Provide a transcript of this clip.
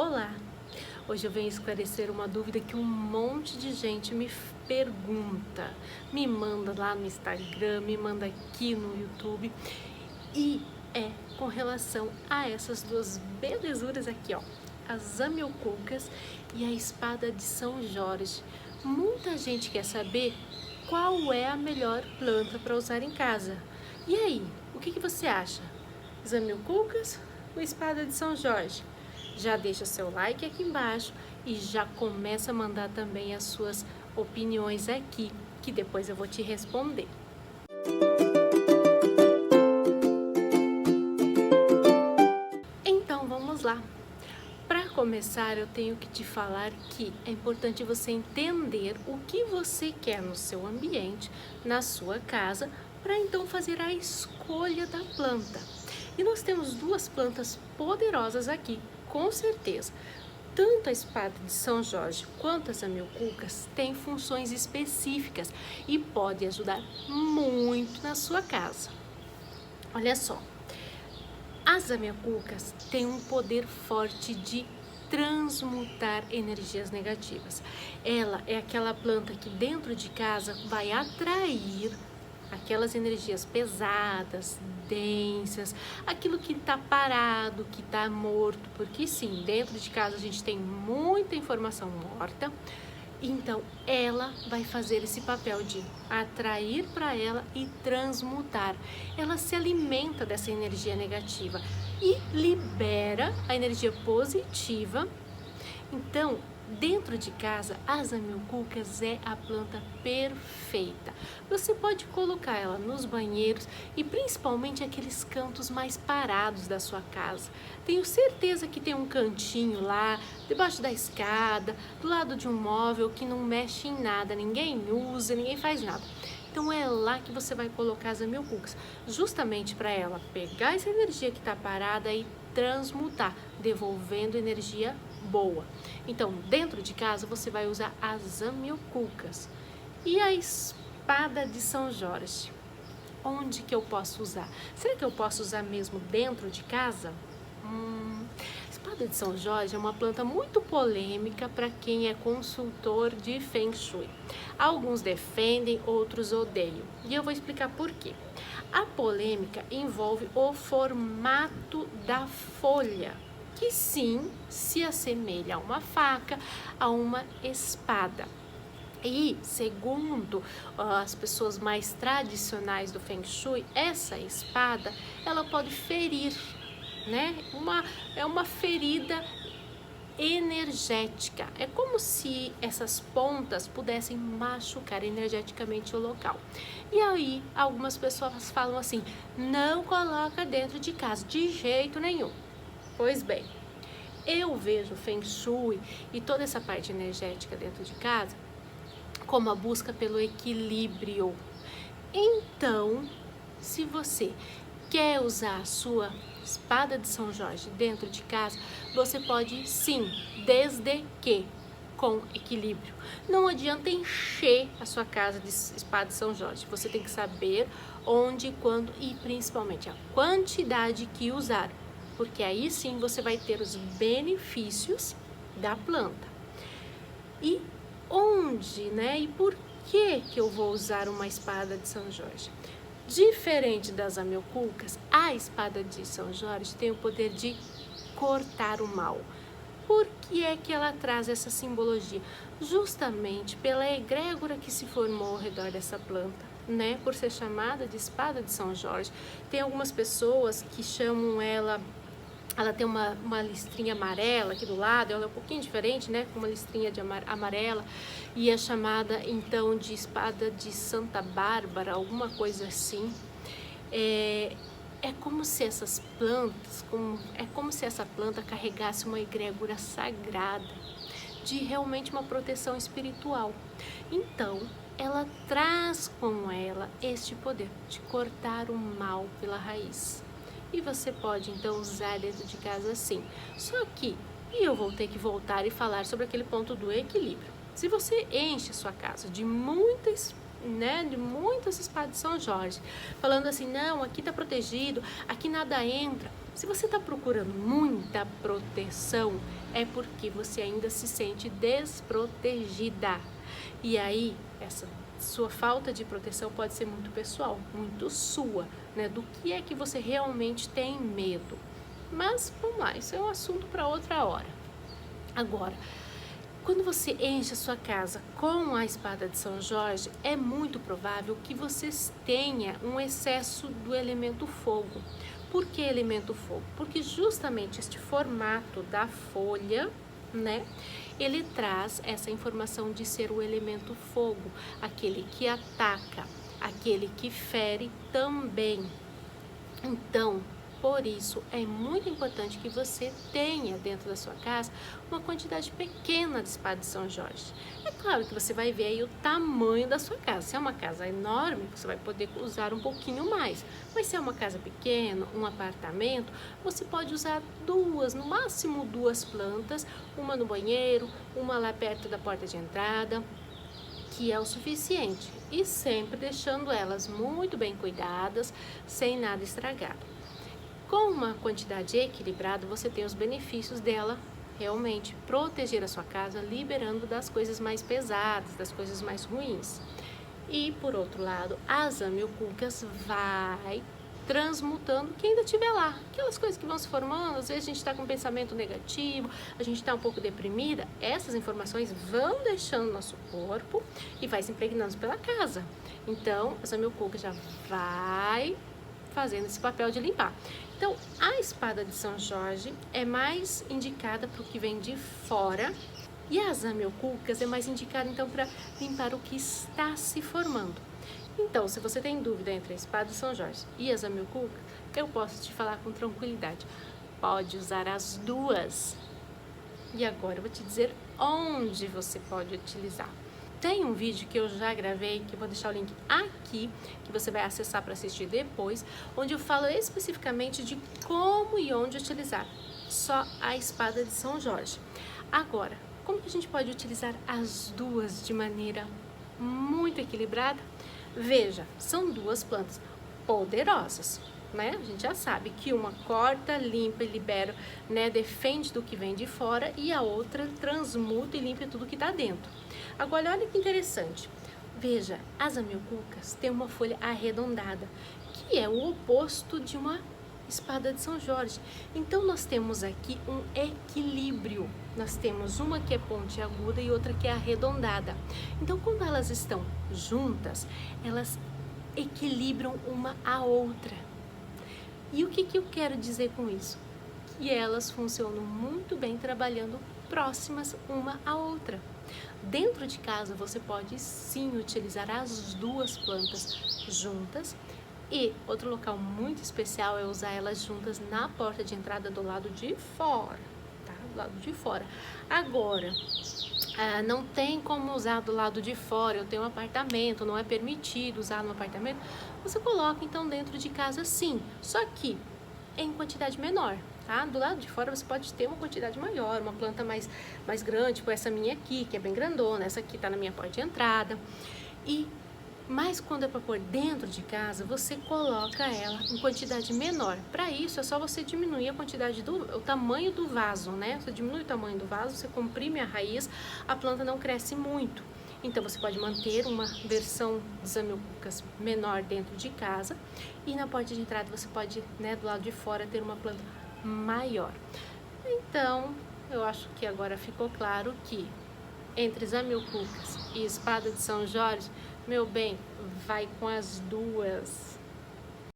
Olá! Hoje eu venho esclarecer uma dúvida que um monte de gente me pergunta, me manda lá no Instagram, me manda aqui no YouTube e é com relação a essas duas belezuras aqui, ó, as amilcucas e a espada de São Jorge. Muita gente quer saber qual é a melhor planta para usar em casa. E aí, o que você acha? As amilcucas ou espada de São Jorge? Já deixa seu like aqui embaixo e já começa a mandar também as suas opiniões aqui, que depois eu vou te responder. Então vamos lá. Para começar, eu tenho que te falar que é importante você entender o que você quer no seu ambiente, na sua casa, para então fazer a escolha da planta. E nós temos duas plantas poderosas aqui, com certeza. Tanto a espada de São Jorge quanto as amilcucas têm funções específicas e podem ajudar muito na sua casa. Olha só, as amilcucas têm um poder forte de transmutar energias negativas. Ela é aquela planta que dentro de casa vai atrair aquelas energias pesadas, densas, aquilo que está parado, que está morto, porque sim, dentro de casa a gente tem muita informação morta, então ela vai fazer esse papel de atrair para ela e transmutar. Ela se alimenta dessa energia negativa e libera a energia positiva. Então, dentro de casa, as amilcucas é a planta perfeita. Você pode colocar ela nos banheiros e principalmente aqueles cantos mais parados da sua casa. Tenho certeza que tem um cantinho lá, debaixo da escada, do lado de um móvel que não mexe em nada, ninguém usa, ninguém faz nada. Então é lá que você vai colocar as amilcucas, justamente para ela pegar essa energia que está parada e transmutar, devolvendo energia boa. Então, dentro de casa você vai usar as amilcucas. E a espada de São Jorge? Onde que eu posso usar? Será que eu posso usar mesmo dentro de casa? A espada de São Jorge é uma planta muito polêmica para quem é consultor de Feng Shui. Alguns defendem, outros odeiam. E eu vou explicar por quê. A polêmica envolve o formato da folha, que sim se assemelha a uma faca, a uma espada. E, segundo as pessoas mais tradicionais do Feng Shui, essa espada, ela pode ferir, né? É uma ferida energética. É como se essas pontas pudessem machucar energeticamente o local. E aí, algumas pessoas falam assim, não coloca dentro de casa, de jeito nenhum. Pois bem, eu vejo Feng Shui e toda essa parte energética dentro de casa como a busca pelo equilíbrio. Então, se você quer usar a sua espada de São Jorge dentro de casa, você pode sim, desde que com equilíbrio. Não adianta encher a sua casa de espada de São Jorge. Você tem que saber onde, quando e principalmente a quantidade que usar, porque aí sim você vai ter os benefícios da planta. E onde, né? E por que eu vou usar uma espada de São Jorge? Diferente das amilcucas, a espada de São Jorge tem o poder de cortar o mal. Por que é que ela traz essa simbologia? Justamente pela egrégora que se formou ao redor dessa planta, né? Por ser chamada de espada de São Jorge. Tem algumas pessoas que chamam ela tem uma listrinha amarela aqui do lado, ela é um pouquinho diferente, né? Com uma listrinha de amarela, e é chamada então de espada de Santa Bárbara, alguma coisa assim. É como se essas plantas, é como se essa planta carregasse uma egrégora sagrada, de realmente uma proteção espiritual. Então, ela traz com ela este poder de cortar o mal pela raiz. E você pode então usar dentro de casa assim. Só que, e eu vou ter que voltar e falar sobre aquele ponto do equilíbrio. Se você enche a sua casa de muitas espadas de São Jorge, falando assim, não, aqui tá protegido, aqui nada entra, Se você está procurando muita proteção, é porque você ainda se sente desprotegida. E aí, essa sua falta de proteção pode ser muito pessoal, muito sua, né? Do que é que você realmente tem medo. Mas, vamos lá, isso é um assunto para outra hora. Agora, quando você enche a sua casa com a espada de São Jorge, é muito provável que você tenha um excesso do elemento fogo. Por que elemento fogo? Porque justamente este formato da folha, né, ele traz essa informação de ser o elemento fogo, aquele que ataca, aquele que fere também. Então, por isso, é muito importante que você tenha dentro da sua casa uma quantidade pequena de espada de São Jorge. É claro que você vai ver aí o tamanho da sua casa. Se é uma casa enorme, você vai poder usar um pouquinho mais. Mas se é uma casa pequena, um apartamento, você pode usar duas, no máximo duas plantas, uma no banheiro, uma lá perto da porta de entrada, que é o suficiente. E sempre deixando elas muito bem cuidadas, sem nada estragado. Com uma quantidade equilibrada, você tem os benefícios dela realmente proteger a sua casa, liberando das coisas mais pesadas, das coisas mais ruins. E, por outro lado, as amilcucas vai transmutando quem ainda estiver lá. Aquelas coisas que vão se formando, às vezes a gente está com um pensamento negativo, a gente está um pouco deprimida, essas informações vão deixando nosso corpo e vai se impregnando pela casa. Então, as amilcucas já vai fazendo esse papel de limpar. Então, a espada de São Jorge é mais indicada para o que vem de fora e as amilcucas é mais indicada então para limpar o que está se formando. Então, se você tem dúvida entre a espada de São Jorge e as amilcucas, eu posso te falar com tranquilidade. Pode usar as duas. E agora eu vou te dizer onde você pode utilizar. Tem um vídeo que eu já gravei, que eu vou deixar o link aqui, que você vai acessar para assistir depois, onde eu falo especificamente de como e onde utilizar só a espada de São Jorge. Agora, como que a gente pode utilizar as duas de maneira muito equilibrada? Veja, são duas plantas poderosas, né? A gente já sabe que uma corta, limpa e libera, né? Defende do que vem de fora e a outra transmuta e limpa tudo que está dentro. Agora, olha que interessante. Veja, as amilcucas têm uma folha arredondada, que é o oposto de uma espada de São Jorge. Então, nós temos aqui um equilíbrio. Nós temos uma que é pontiaguda e outra que é arredondada. Então, quando elas estão juntas, elas equilibram uma a outra. E o que eu quero dizer com isso? Que elas funcionam muito bem trabalhando próximas uma à outra. Dentro de casa você pode sim utilizar as duas plantas juntas e outro local muito especial é usar elas juntas na porta de entrada do lado de fora, tá? Do lado de fora. Agora, não tem como usar do lado de fora, eu tenho um apartamento, não é permitido usar no apartamento, você coloca então dentro de casa sim, só que em quantidade menor, tá? Do lado de fora você pode ter uma quantidade maior, uma planta mais grande, tipo essa minha aqui, que é bem grandona, essa aqui tá na minha porta de entrada, mas quando é para pôr dentro de casa, você coloca ela em quantidade menor. Para isso, é só você diminuir a quantidade o tamanho do vaso, né? Você diminui o tamanho do vaso, você comprime a raiz, a planta não cresce muito. Então, você pode manter uma versão dos amilcucas menor dentro de casa e na porta de entrada você pode, né, do lado de fora, ter uma planta maior. Então, eu acho que agora ficou claro que entre as amilcucas e espada de São Jorge, meu bem, vai com as duas.